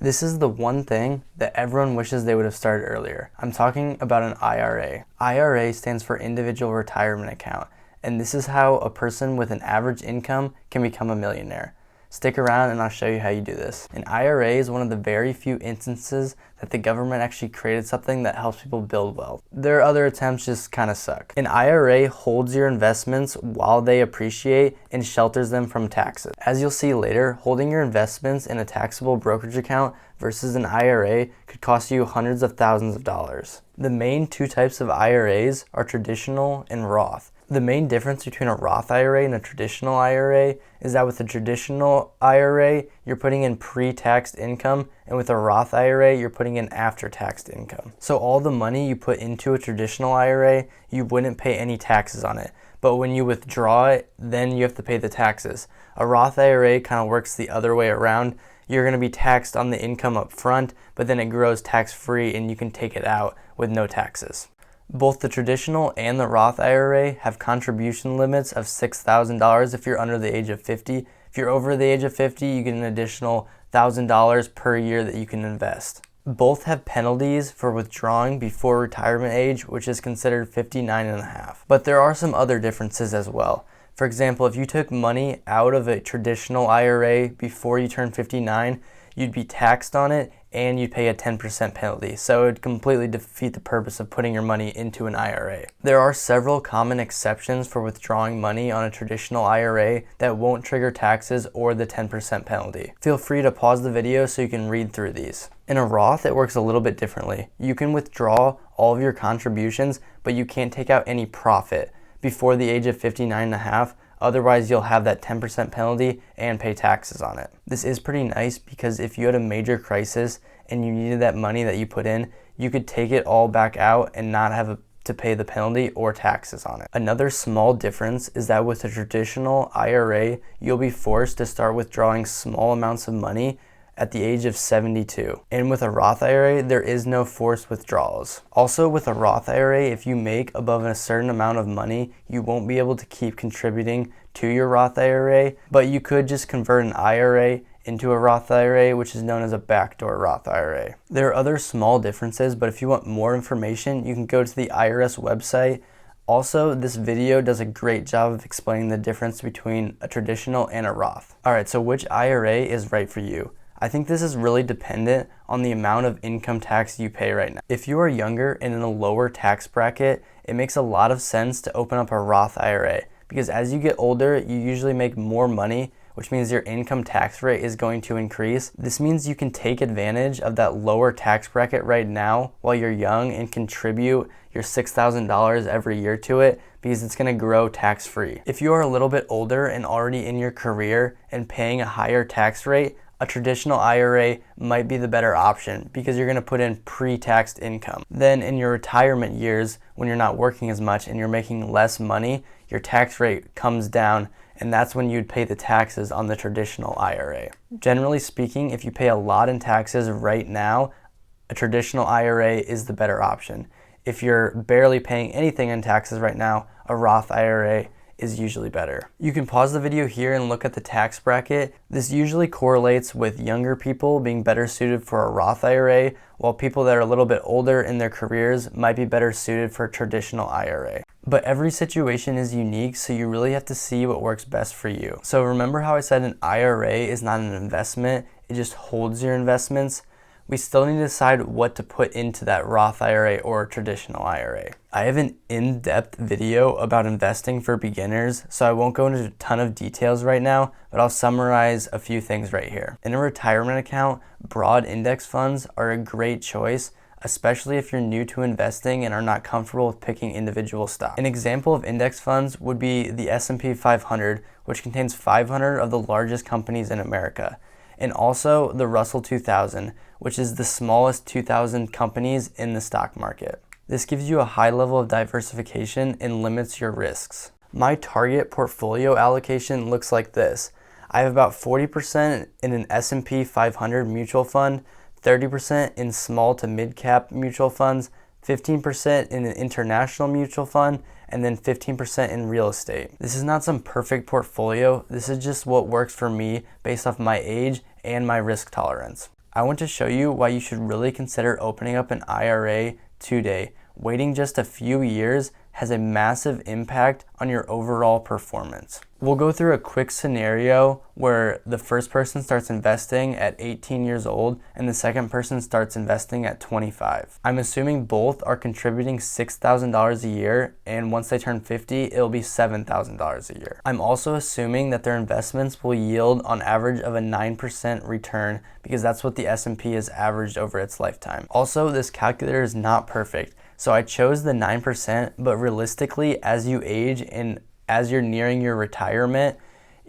This is the one thing that everyone wishes they would have started earlier. I'm talking about an IRA. IRA stands for Individual Retirement Account, and this is how a person with an average income can become a millionaire. Stick around and I'll show you how you do this. An IRA is one of the very few instances that the government actually created something that helps people build wealth. Their other attempts just kind of suck. An IRA holds your investments while they appreciate and shelters them from taxes. As you'll see later, holding your investments in a taxable brokerage account versus an IRA could cost you hundreds of thousands of dollars. The main two types of IRAs are traditional and Roth. The main difference between a Roth IRA and a traditional IRA is that with a traditional IRA, you're putting in pre-taxed income, and with a Roth IRA, you're putting in after-taxed income. So all the money you put into a traditional IRA, you wouldn't pay any taxes on it. But when you withdraw it, then you have to pay the taxes. A Roth IRA kind of works the other way around. You're going to be taxed on the income up front, but then it grows tax-free and you can take it out with no taxes. Both the traditional and the Roth IRA have contribution limits of $6,000 if you're under the age of 50. If you're over the age of 50, you get an additional $1,000 per year that you can invest. Both have penalties for withdrawing before retirement age, which is considered 59 and a half. But there are some other differences as well. For example, if you took money out of a traditional IRA before you turn 59, you'd be taxed on it and you'd pay a 10% penalty. So it would completely defeat the purpose of putting your money into an IRA. There are several common exceptions for withdrawing money on a traditional IRA that won't trigger taxes or the 10% penalty. Feel free to pause the video so you can read through these. In a Roth, it works a little bit differently. You can withdraw all of your contributions, but you can't take out any profit before the age of 59 and a half. Otherwise, you'll have that 10% penalty and pay taxes on it. This is pretty nice because if you had a major crisis and you needed that money that you put in, you could take it all back out and not have to pay the penalty or taxes on it. Another small difference is that with a traditional IRA, you'll be forced to start withdrawing small amounts of money at the age of 72. And with a Roth IRA, there is no forced withdrawals. Also with a Roth IRA, if you make above a certain amount of money, you won't be able to keep contributing to your Roth IRA, but you could just convert an IRA into a Roth IRA, which is known as a backdoor Roth IRA. There are other small differences, but if you want more information, you can go to the IRS website. Also, this video does a great job of explaining the difference between a traditional and a Roth. Alright, so which IRA is right for you? I think this is really dependent on the amount of income tax you pay right now. If you are younger and in a lower tax bracket, it makes a lot of sense to open up a Roth IRA because as you get older, you usually make more money, which means your income tax rate is going to increase. This means you can take advantage of that lower tax bracket right now while you're young and contribute your $6,000 every year to it because it's going to grow tax-free. If you are a little bit older and already in your career and paying a higher tax rate, a traditional IRA might be the better option because you're going to put in pre-taxed income. Then in your retirement years, when you're not working as much and you're making less money, your tax rate comes down and that's when you'd pay the taxes on the traditional IRA. Generally speaking, if you pay a lot in taxes right now, a traditional IRA is the better option. If you're barely paying anything in taxes right now, a Roth IRA is usually better. You can pause the video here and look at the tax bracket. This usually correlates with younger people being better suited for a Roth IRA, while people that are a little bit older in their careers might be better suited for a traditional IRA. But every situation is unique, so you really have to see what works best for you. So remember how I said an IRA is not an investment, it just holds your investments? We still need to decide what to put into that Roth IRA or traditional IRA. I have an in-depth video about investing for beginners, so I won't go into a ton of details right now, but I'll summarize a few things right here. In a retirement account, broad index funds are a great choice, especially if you're new to investing and are not comfortable with picking individual stocks. An example of index funds would be the S&P 500, which contains 500 of the largest companies in America, and also the Russell 2000, which is the smallest 2,000 companies in the stock market. This gives you a high level of diversification and limits your risks. My target portfolio allocation looks like this. I have about 40% in an S&P 500 mutual fund, 30% in small to mid-cap mutual funds, 15% in an international mutual fund, and then 15% in real estate. This is not some perfect portfolio. This is just what works for me based off my age and my risk tolerance. I want to show you why you should really consider opening up an IRA today. Waiting just a few years has a massive impact on your overall performance. We'll go through a quick scenario where the first person starts investing at 18 years old and the second person starts investing at 25. I'm assuming both are contributing $6,000 a year, and once they turn 50, it'll be $7,000 a year. I'm also assuming that their investments will yield on average of a 9% return, because that's what the S&P has averaged over its lifetime. Also, this calculator is not perfect. So I chose the 9%, but realistically, as you age and as you're nearing your retirement,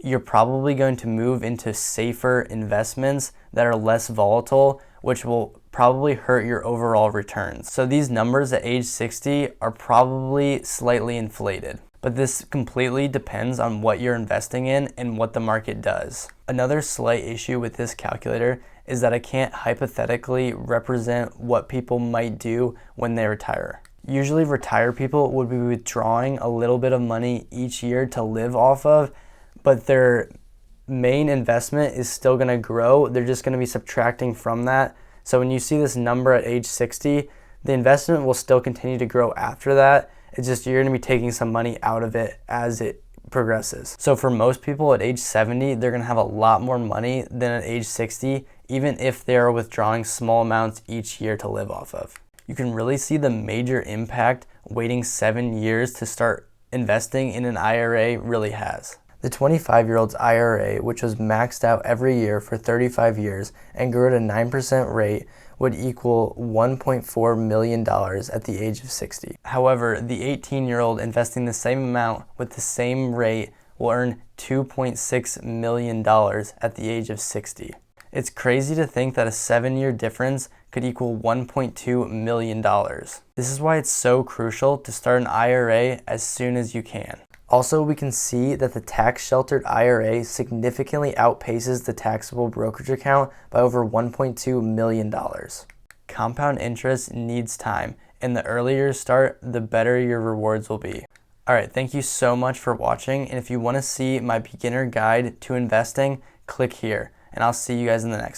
you're probably going to move into safer investments that are less volatile, which will probably hurt your overall returns. So these numbers at age 60 are probably slightly inflated, but this completely depends on what you're investing in and what the market does. Another slight issue with this calculator is that I can't hypothetically represent what people might do when they retire. Usually retired people would be withdrawing a little bit of money each year to live off of, but their main investment is still going to grow. They're just going to be subtracting from that. So when you see this number at age 60, the investment will still continue to grow after that. It's just you're going to be taking some money out of it as it progresses. So for most people at age 70, they're going to have a lot more money than at age 60, even if they are withdrawing small amounts each year to live off of. You can really see the major impact waiting 7 years to start investing in an IRA really has. The 25-year-old's IRA, which was maxed out every year for 35 years and grew at a 9% rate, would equal $1.4 million at the age of 60. However, the 18-year-old investing the same amount with the same rate will earn $2.6 million at the age of 60. It's crazy to think that a 7-year difference could equal $1.2 million. This is why it's so crucial to start an IRA as soon as you can. Also, we can see that the tax-sheltered IRA significantly outpaces the taxable brokerage account by over $1.2 million. Compound interest needs time, and the earlier you start, the better your rewards will be. Alright, thank you so much for watching, and if you want to see my beginner guide to investing, click here, and I'll see you guys in the next one.